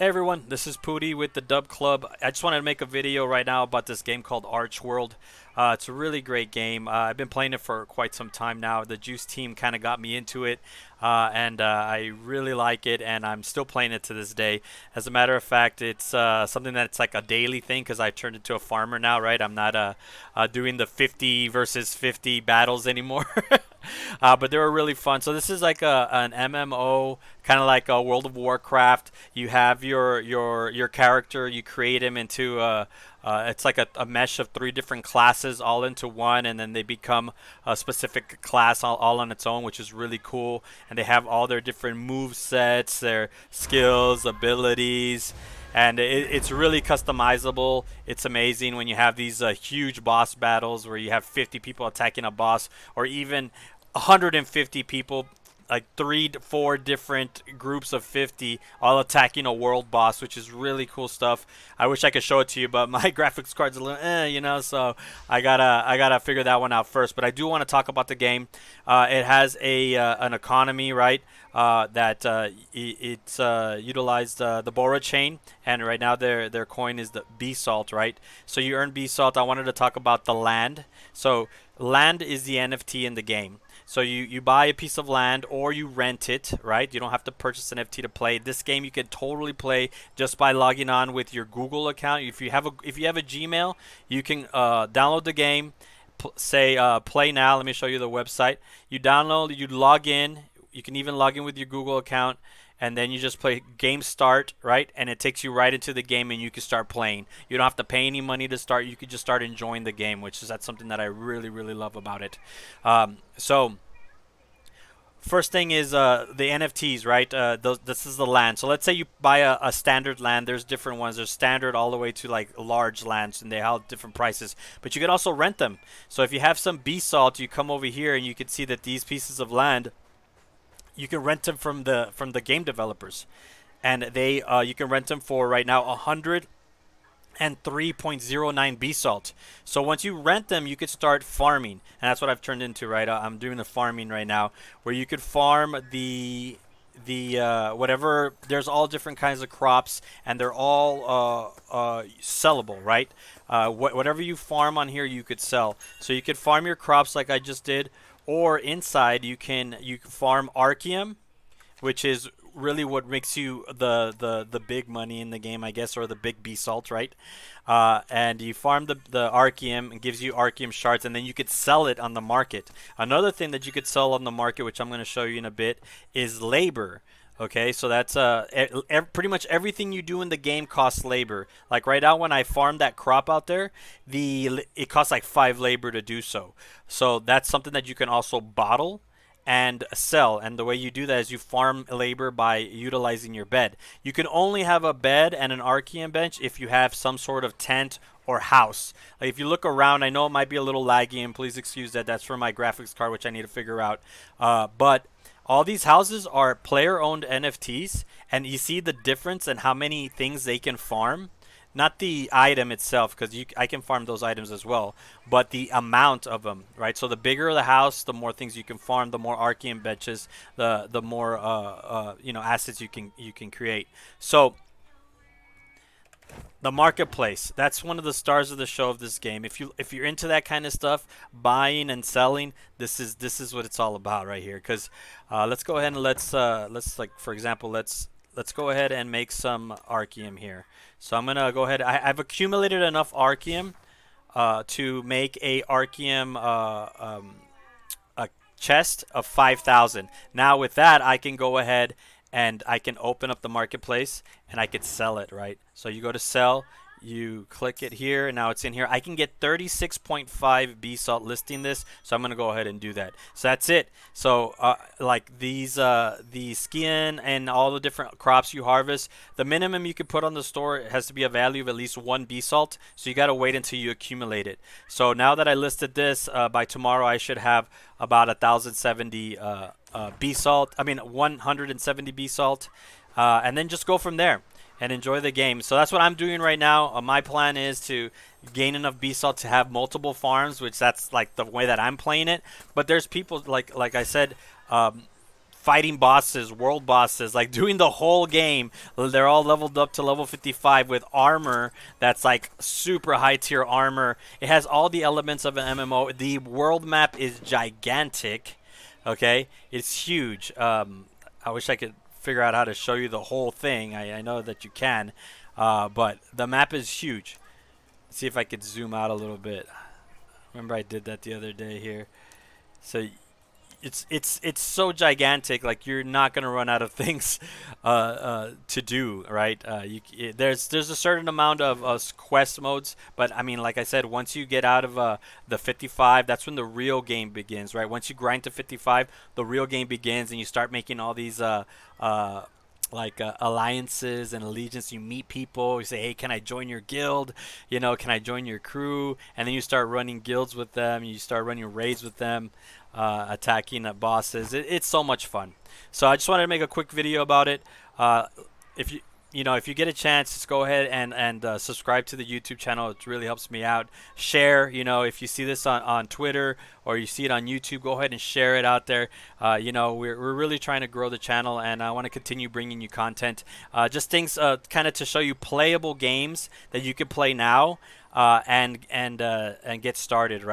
Hey everyone, this is Pooty with the Dub Club. I just wanted to make a video right now about this game called Archeworld. It's a really great game. I've been playing it for quite some time now. The Juice team kind of got me into it, and I really like it, and I'm still playing it to this day. As a matter of fact, it's something that's like a daily thing because I turned into a farmer now, right? I'm not doing the 50 versus 50 battles anymore. But they were really fun. So this is like an MMO, kind of like a World of Warcraft. You have your character. You create him into it's like a mesh of three different classes all into one, and then they become a specific class all on its own, which is really cool. And they have all their different move sets, their skills, abilities, and it's really customizable. It's amazing when you have these huge boss battles where you have 50 people attacking a boss, or even 150 people, like 3 to 4 different groups of 50 all attacking a world boss, which is really cool stuff. I wish I could show it to you, but my graphics card's a little so I gotta figure that one out first. But I do want to talk about the game. It has a an economy, right? That it's utilized the Bora chain, and right now their coin is the B salt, right? So you earn B salt. I wanted to talk about the land. So land is the NFT in the game. So you buy a piece of land or you rent it, right? You don't have to purchase an NFT to play. This game you can totally play just by logging on with your Google account. If you have a Gmail, you can download the game, say play now. Let me show you the website. You download, you log in. You can even log in with your Google account, and then you just play game start, right? And it takes you right into the game, and you can start playing. You don't have to pay any money to start. You could just start enjoying the game, which is that's something that I really really love about it. So first thing is the NFTs, right? This is the land. So let's say you buy a standard land. There's different ones. There's standard all the way to like large lands, and they have different prices. But you can also rent them. So if you have some B salt, you come over here and you can see that these pieces of land, you can rent them from the game developers, and they you can rent them for right now 103.09 B salt. So once you rent them, you could start farming, and that's what I've turned into. Right, I'm doing the farming right now, where you could farm the whatever. There's all different kinds of crops, and they're all sellable, right? Whatever you farm on here, you could sell. So you could farm your crops like I just did, or inside you can farm Archeum, which is really what makes you the big money in the game, I guess, or the big B salt, right? And you farm the Archeum and gives you Archeum shards, and then you could sell it on the market. Another thing that you could sell on the market, which I'm going to show you in a bit, is labor. Okay, so that's pretty much everything you do in the game costs labor. Like right now, when I farm that crop out there, it costs like 5 labor to do so. So that's something that you can also bottle and sell. And the way you do that is you farm labor by utilizing your bed. You can only have a bed and an Archean bench if you have some sort of tent or house. Like if you look around, I know it might be a little laggy, and please excuse that. That's for my graphics card, which I need to figure out. But all these houses are player-owned NFTs, and you see the difference in how many things they can farm. Not the item itself, because I can farm those items as well, but the amount of them, right? So the bigger the house, the more things you can farm, the more Archean benches, the more assets you can create. So the marketplace, that's one of the stars of the show of this game. If you're into that kind of stuff, buying and selling, this is what it's all about right here. Because let's go ahead and let's like, for example, let's go ahead and make some Archeum here. So I'm gonna go ahead. I've accumulated enough Archeum to make a Archeum a chest of 5,000. Now with that, I can go ahead and I can open up the marketplace and I could sell it, right? So you go to sell, you click it here, and now it's in here. I can get 36.5 B salt listing this, so I'm gonna go ahead and do that. So that's it. So like the skin and all the different crops you harvest, the minimum you could put on the store has to be a value of at least 1 B salt. So you gotta wait until you accumulate it. So now that I listed this, by tomorrow I should have about 1,070 B salt. I mean 170 B salt, and then just go from there and enjoy the game. So that's what I'm doing right now. My plan is to gain enough B salt to have multiple farms, which that's like the way that I'm playing it. But there's people like I said, fighting bosses, world bosses, like doing the whole game. They're all leveled up to level 55 with armor that's like super high tier armor. It has all the elements of an MMO. The world map is gigantic. Okay, it's huge. I wish I could figure out how to show you the whole thing. I know that you can, but the map is huge. Let's see if I could zoom out a little bit. Remember I did that the other day here. So it's so gigantic, like you're not gonna run out of things to do, right? There's a certain amount of quest modes, but I mean, like I said, once you get out of the 55, that's when the real game begins, right? Once you grind to 55, the real game begins, and you start making all these alliances and allegiance. You meet people, you say, hey, can I join your guild, can I join your crew, and then you start running guilds with them, you start running raids with them, attacking bosses. It's so much fun. So I just wanted to make a quick video about it. If you get a chance, just go ahead and subscribe to the YouTube channel. It really helps me out. Share, if you see this on Twitter or you see it on YouTube, go ahead and share it out there. We're really trying to grow the channel, and I want to continue bringing you content. Just things kind of to show you playable games that you can play now and get started, right?